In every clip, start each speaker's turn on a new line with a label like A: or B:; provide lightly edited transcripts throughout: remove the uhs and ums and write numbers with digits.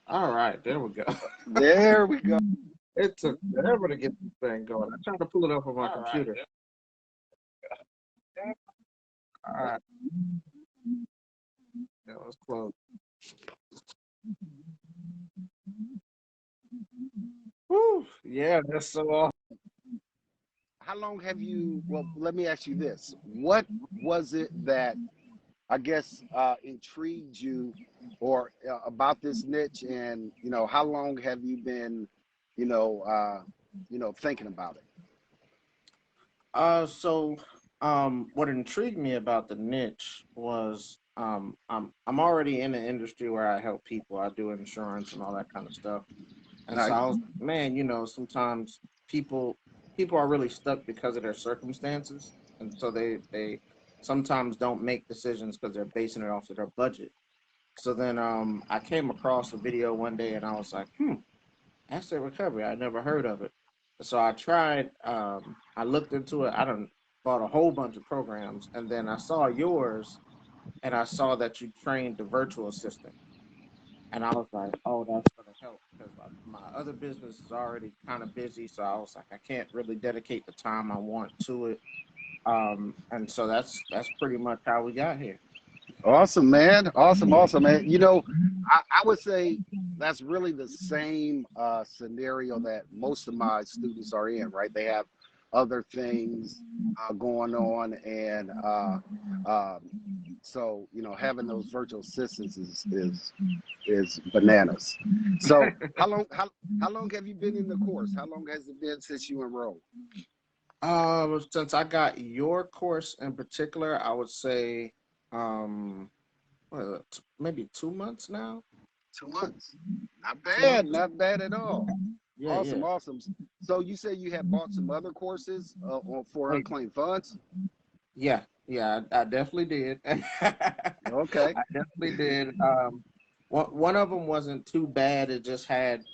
A: All right, there we go.
B: There we go.
A: It took forever to get this thing going. I tried to pull it up on my computer. All right, that was close. Whew, yeah, that's so awesome.
B: How long have you? Well, let me ask you this: what was it that I guess intrigued you, or about this niche, and how long have you been, you know, uh, thinking about it?
A: So, what intrigued me about the niche was, I'm already in the industry where I help people. I do insurance and all that kind of stuff. And so I
B: Nice.
A: was, man, sometimes people people are really stuck because of their circumstances, and so they sometimes don't make decisions because they're basing it off of their budget. So then I came across a video one day and I was like, asset recovery. I never heard of it. So I tried. I looked into it. I done bought a whole bunch of programs, and then I saw yours, and I saw that you trained the virtual assistant, and I was like, oh, that's gonna help because my other business is already kind of busy. So I was like, I can't really dedicate the time I want to it. And so that's pretty much how we got here.
B: Awesome, man. Awesome, awesome, man. I would say that's really the same scenario that most of my students are in, right? They have other things going on, and so having those virtual assistants is bananas. So how long have you been in the course? How long has it been since you enrolled?
A: Since I got your course in particular, I would say, um, maybe 2 months now.
B: 2 months. Not
A: 2 months.
B: bad, not bad at all.
A: Yeah,
B: Awesome,
A: yeah.
B: awesome. So you say you have bought some other courses for
A: Oh,
B: Unclaimed Funds?
A: yeah, yeah. I definitely did. I
B: Okay,
A: definitely did. One of them wasn't too bad. It had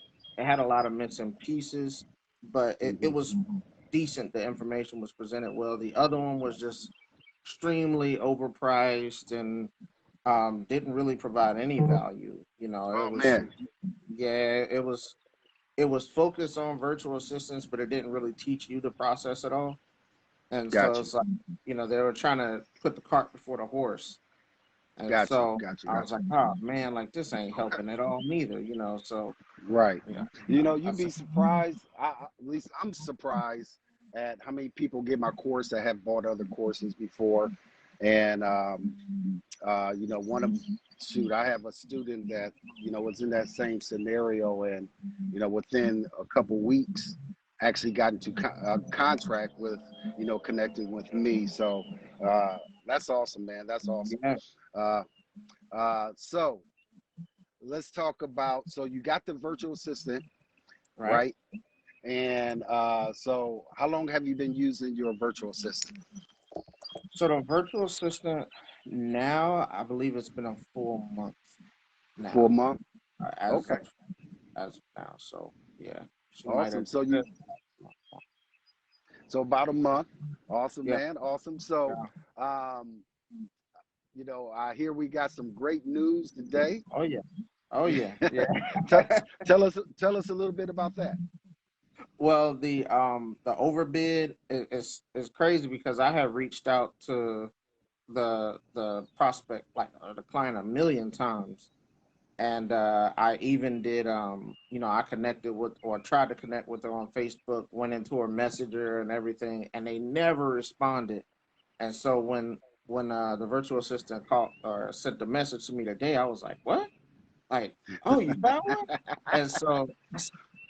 A: a lot of missing pieces, but it
B: hmm
A: was decent. The information was presented well. The other one was just extremely overpriced and didn't really provide any value. It
B: Oh
A: was,
B: man,
A: yeah, it was focused on virtual assistants, but it didn't really teach you the process at all. And so
B: got you,
A: it's like, they were trying to put the cart before the horse. And
B: got you,
A: so
B: got you,
A: I was
B: got you.
A: like, oh man, like this ain't
B: Okay,
A: helping at all neither. So
B: right.
A: yeah, I
B: You'd be
A: said,
B: surprised. At least I'm surprised at how many people get my course that have bought other courses before, and one of shoot, I have a student that was in that same scenario, and within a couple weeks, actually got into a contract with connecting with me. So uh, that's awesome, man. That's awesome.
A: yeah,
B: Uh, so let's talk about. So you got the virtual assistant,
A: right.
B: right? And so how long have you been using your virtual assistant?
A: So the virtual assistant now, I believe it's been a full month
B: For a
A: now,
B: month.
A: uh, as
B: Okay.
A: of as of now. So yeah, she might
B: Awesome.
A: have.
B: So about a month. Awesome,
A: Yeah,
B: man. Awesome. So,
A: yeah.
B: um, I hear we got some great news today.
A: Oh yeah, oh yeah, yeah.
B: tell, tell us a little bit about that.
A: Well, the overbid is crazy because I have reached out to the prospect, like, the client, a million times, and I even did, I connected with, or tried to connect with her on Facebook, went into her messenger and everything, and they never responded. And so when the virtual assistant called or sent the message to me today, I was like, what? Like, oh, you found one? And so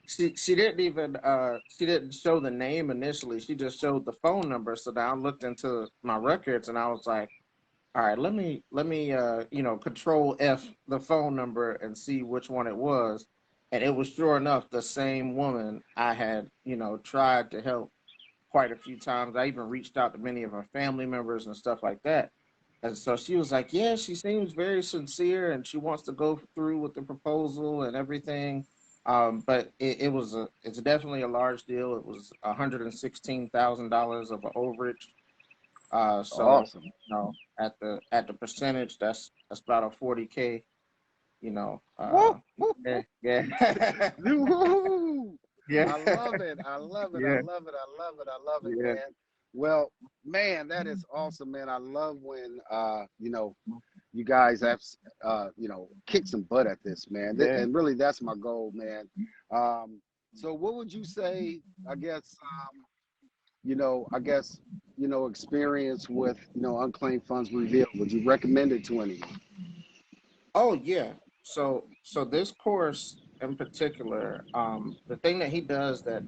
A: she didn't show the name initially. She just showed the phone number. So now I looked into my records and I was like, all right, let me control F the phone number and see which one it was. And it was, sure enough, the same woman I had, tried to help quite a few times. I even reached out to many of her family members and stuff like that. And so she was like, yeah, she seems very sincere and she wants to go through with the proposal and everything. But it's definitely a large deal. It was $116,000 of an overage. So,
B: Awesome.
A: at the percentage, that's about a 40K,
B: Woo, woo,
A: yeah,
B: woo.
A: Yeah.
B: Woo-hoo-hoo.
A: Yeah.
B: I love it. I love it. I
A: Yeah.
B: love it. I love it. I love it,
A: Yeah.
B: man. Well, man, that is awesome, man. I love when you guys have kicked some butt at this, man.
A: Yeah.
B: And really that's my goal, man. So what would you say, I guess, experience with, Unclaimed Funds Revealed? Would you recommend it to anyone?
A: Oh yeah. So this course in particular, the thing that he does that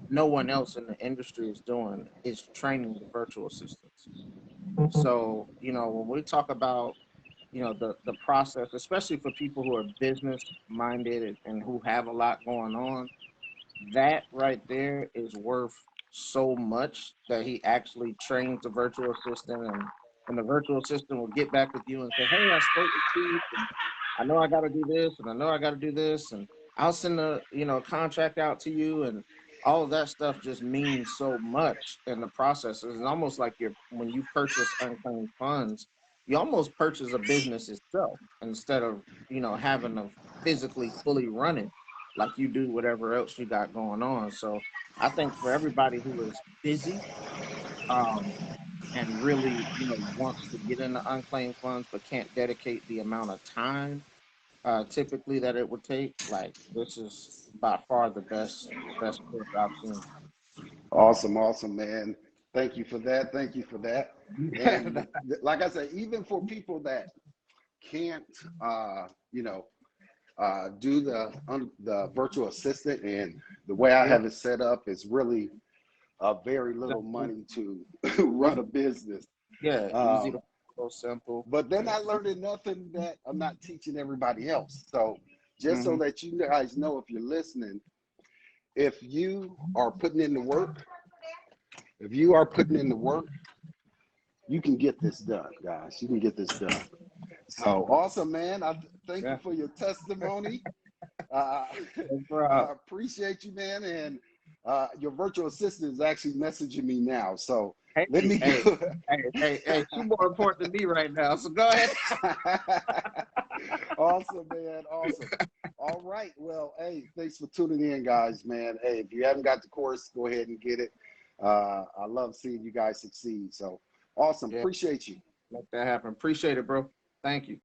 A: no one else in the industry is doing is training the virtual assistants. So, when we talk about, the process, especially for people who are business minded and who have a lot going on, that right there is worth so much that he actually trains the virtual assistant, and the virtual assistant will get back with you and say, hey, I spoke with Steve, and I know I got to do this, and I know I got to do this, and I'll send a contract out to you, and all of that stuff just means so much in the process. It's almost like when you purchase unclaimed funds, you almost purchase a business itself instead of having to physically fully run it like you do whatever else you got going on. So I think for everybody who is busy, um, and really wants to get into unclaimed funds but can't dedicate the amount of time typically that it would take, like this is by far the best course I've seen.
B: Awesome, awesome, man. Thank you for that. Thank you for that. And
A: Yeah.
B: like I said, even for people that can't, do the virtual assistant, and the way I
A: Yeah.
B: have it set up is really very little money to run a business.
A: Yeah, easy
B: Um,
A: to follow, simple.
B: but then
A: Yeah.
B: I learned nothing that I'm not teaching everybody else. So just so
A: Hmm.
B: that you guys know, if you're listening, if you are putting in the work, if you are putting in the work, you can get this done, guys. You can get this done. So awesome, man. I thank you
A: Yeah.
B: for your testimony. Uh,
A: No
B: I
A: problem.
B: appreciate you, man. And your virtual assistant is actually messaging me now. So
A: Hey,
B: let me
A: hey,
B: go.
A: hey, she's more important than me right now. So go ahead.
B: Awesome, man. Awesome. All right. Well, hey, thanks for tuning in, guys, man. Hey, if you haven't got the course, go ahead and get it. I love seeing you guys succeed. So awesome.
A: Yeah,
B: Appreciate you.
A: let that happen. Appreciate it, bro. Thank you.